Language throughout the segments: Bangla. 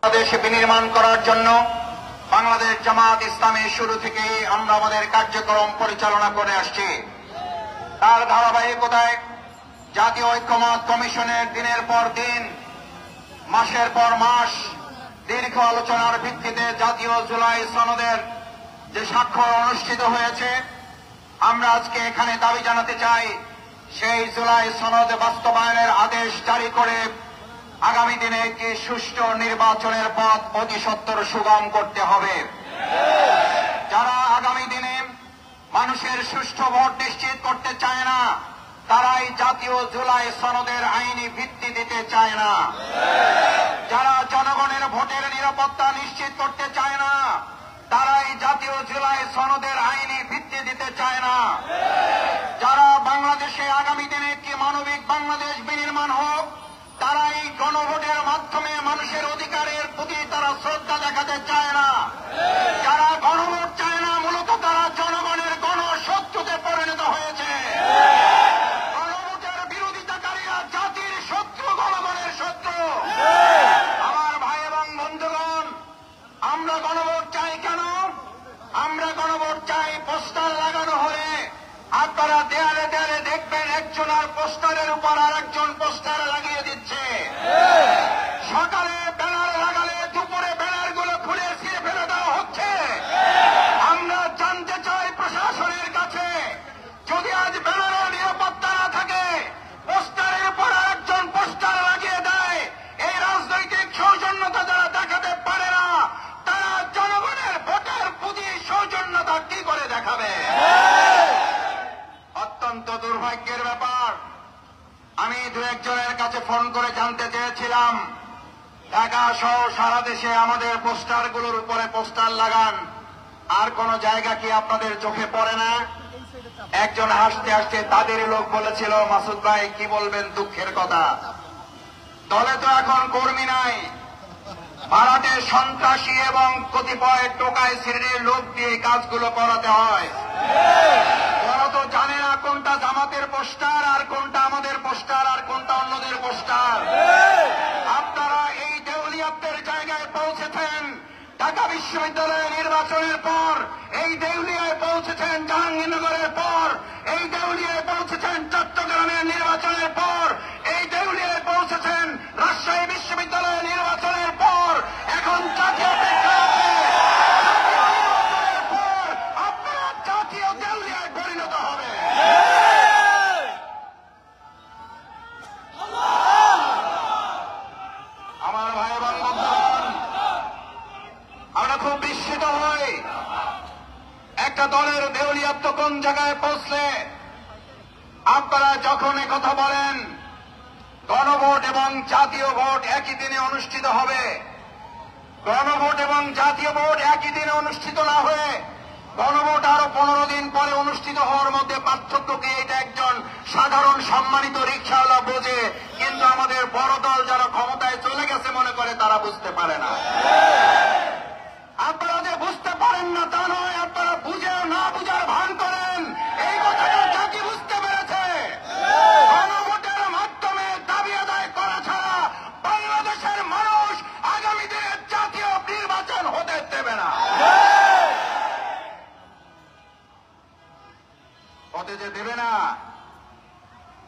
বাংলাদেশ বিনির্মাণ করার জন্য বাংলাদেশ জামাত ইসলামী শুরু থেকেই আমরা আমাদের কার্যক্রম পরিচালনা করে আসছি। তার ধারাবাহিকতায় জাতীয় ঐক্যমত কমিশনের দিনের পর দিন, মাসের পর মাস দীর্ঘ আলোচনার ভিত্তিতে জাতীয় জুলাই সনদের যে স্বাক্ষর অনুষ্ঠিত হয়েছে, আমরা আজকে এখানে দাবি জানাতে চাই সেই জুলাই সনদ বাস্তবায়নের আদেশ জারি করে আগামী দিনে একটি সুষ্ঠু নির্বাচনের পথ অতি সত্বর সুগম করতে হবে। যারা আগামী দিনে মানুষের সুষ্ঠু ভোট নিশ্চিত করতে চায় না, তারাই জাতীয় জুলাই সনদের আইনি ভিত্তি দিতে চায় না। যারা জনগণের ভোটের নিরাপত্তা নিশ্চিত করতে চায় না, তারাই জাতীয় জুলাই সনদের আইনি ভিত্তি দিতে চায় না। যারা বাংলাদেশে আগামী দিনে একটি মানবিক বাংলাদেশ বিনির্মাণ হোক, তারাই গণভোটের মাধ্যমে মানুষের অধিকারের প্রতি তারা শ্রদ্ধা দেখাতে চায় না। যারা গণভোট চায় না, মূলত তারা জনগণের গণশত্রুতে পরিণত হয়েছে। গণভোটের বিরোধিতাকারীরা জাতির শত্রু, জনগণের শত্রু। আমার ভাই এবং বন্ধুগণ, আমরা গণভোট চাই কেন? আমরা গণভোট চাই পোস্টার লাগানো হলে আপনারা দেয়ালে দেয়ালে দেখবেন একজন আর পোস্টারের উপর আর একজন পোস্টার লাগিয়ে দিচ্ছে। সকালে ব্যানার লাগালে দুপুরে ব্যানারগুলো খুলে ছিঁড়ে ফেলে দেওয়া হচ্ছে। আমরা জানতে চাই প্রশাসনের কাছে, যদি আজ ব্যানারের নিরাপত্তা না থাকে, পোস্টারের উপর আর একজন পোস্টার লাগিয়ে দেয়, এই রাজনৈতিক সৌজন্যতা যারা দেখাতে পারে না, তারা জনগণের ভোটের প্রতি সৌজন্যতা কি করে দেখাবে? অত্যন্ত দুর্ভাগ্যের ব্যাপার। আমি দু একজনের কাছে ফোন করে জানতে চেয়েছিলাম, ঢাকা সহ সারা দেশে আমাদের পোস্টারগুলোর উপরে পোস্টার লাগান, আর কোন জায়গা কি আপনাদের চোখে পড়ে না? একজন হাসতে হাসতে তাদেরই লোক বলেছিল, মাসুদ ভাই কি বলবেন, দুঃখের কথা, দলে তো এখন কর্মী নাই, ভাড়াটে সন্ত্রাসী এবং কতিপয় টোকাই শ্রেণীর লোক দিয়ে কাজগুলো করাতে হয়। ওরা তো জানে না কোনটা জামাতের পোস্টার আর কোনটা আমাদের পোস্টার আর কোনটা অন্যদের পোস্টার। আপনারা এই দেউলিয়াতের জায়গায় পৌঁছেছেন ঢাকা বিশ্ববিদ্যালয়ের নির্বাচনের পর, এই দেউলিয়ায় পৌঁছেছেন জাহাঙ্গীরনগরের পর, এই দেউলিয়ায় পৌঁছেছেন চট্টগ্রামের নির্বাচনের পর, এই দেউলিয়ায় পৌঁছেছেন রাজশাহী বিশ্ববিদ্যালয়ের নির্বাচনের পর। এখন জাতীয় অপেক্ষা আছে, আপনারা জাতীয় দেউলিয়ায় পরিণত হবে। আমার ভাই এবং বন্ধুগণ, আমরা খুব বিস্মিত হই একটা দলের দেউলিয়াত্ব কোন জায়গায় পৌঁছলে। আপনারা যখন কথা বলেন গণভোট এবং জাতীয় ভোট একই দিনে অনুষ্ঠিত হবে, গণভোট এবং জাতীয় ভোট একই দিনে অনুষ্ঠিত না হয়ে গণভোট আরো 15 দিন পরে অনুষ্ঠিত হওয়ার মধ্যে পার্থক্য কি? এটা একজন সাধারণ সম্মানিত রিকশাওয়ালা বোঝে, কিন্তু আমাদের বড় দল যারা ক্ষমতায় চলে গেছে মনে করে তারা বুঝতে পারে না। আপনারা যে বুঝতে পারেন না তা নয়, আপনারা বুঝে না বুঝার ভান করেন, এই কথাটা জাতি বুঝতে পেরেছে। গণভোটের মাধ্যমে দাবি আদায় করা ছাড়া বাংলাদেশের মানুষ আগামী দিনে জাতীয় নির্বাচন হতে দেবে না। হতে যে দেবে না।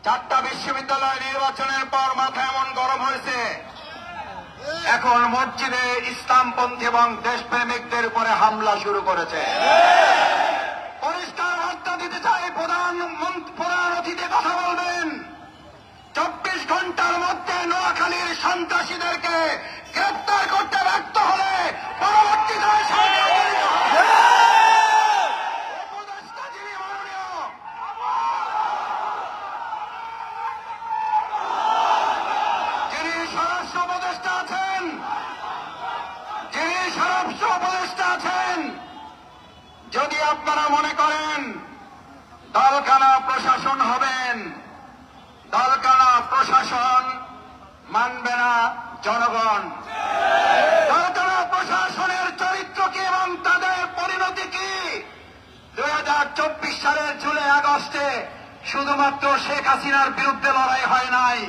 4টা বিশ্ববিদ্যালয় নির্বাচনের পর মাথা এমন গরম হয়েছে, এখন মসজিদে ইসলামপন্থী এবং দেশপ্রেমিকদের উপরে হামলা শুরু করেছে। পরিষ্কার বার্তা দিতে চাই, প্রধান অতিথি কথা বলবেন, 24 ঘন্টার মধ্যে নোয়াখালীর সন্ত্রাসীদেরকে গ্রেপ্তার করতে ব্যর্থ হলে পরবর্তী উপদেষ্টা আছেন, যদি আপনারা মনে করেন দলকানা প্রশাসন হবেন, দলকানা প্রশাসন মানবে না জনগণ। দলকানা প্রশাসনের চরিত্র কি এবং তাদের পরিণতি কি? 2024 সালের জুলাই আগস্টে শুধুমাত্র শেখ হাসিনার বিরুদ্ধে লড়াই হয় নাই,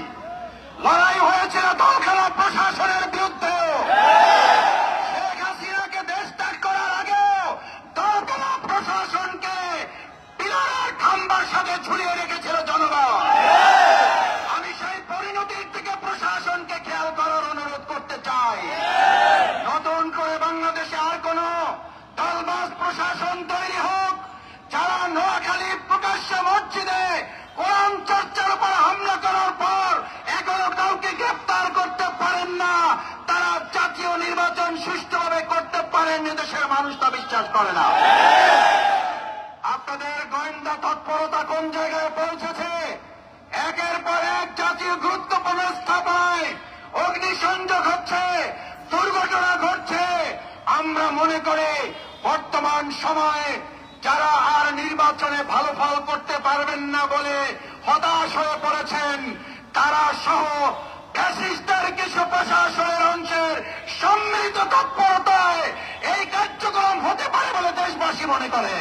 লড়াই হয়েছিল দলখানা প্রশাসনের বিরুদ্ধেও। সুষ্ঠুভাবে করতে পারেন দেশের মানুষ তা বিশ্বাস করে না। আপনাদের গোয়েন্দা তৎপরতা কোন জায়গায় পৌঁছেছে? একের পর এক জাতীয় গুরুত্বপূর্ণ স্থাপনায় অগ্নিসংযোগ হচ্ছে, দুর্ঘটনা ঘটছে। আমরা মনে করি বর্তমান সময়ে যারা আর নির্বাচনে ভালো ফল করতে পারবেন না বলে হতাশ হয়ে পড়েছেন, তারা সহ ফ্যাসিস্টদের কিছু প্রশাসনের অংশের সম্মিলিত তৎপরতায় এই কার্যক্রম হতে পারে বলে দেশবাসী মনে করে।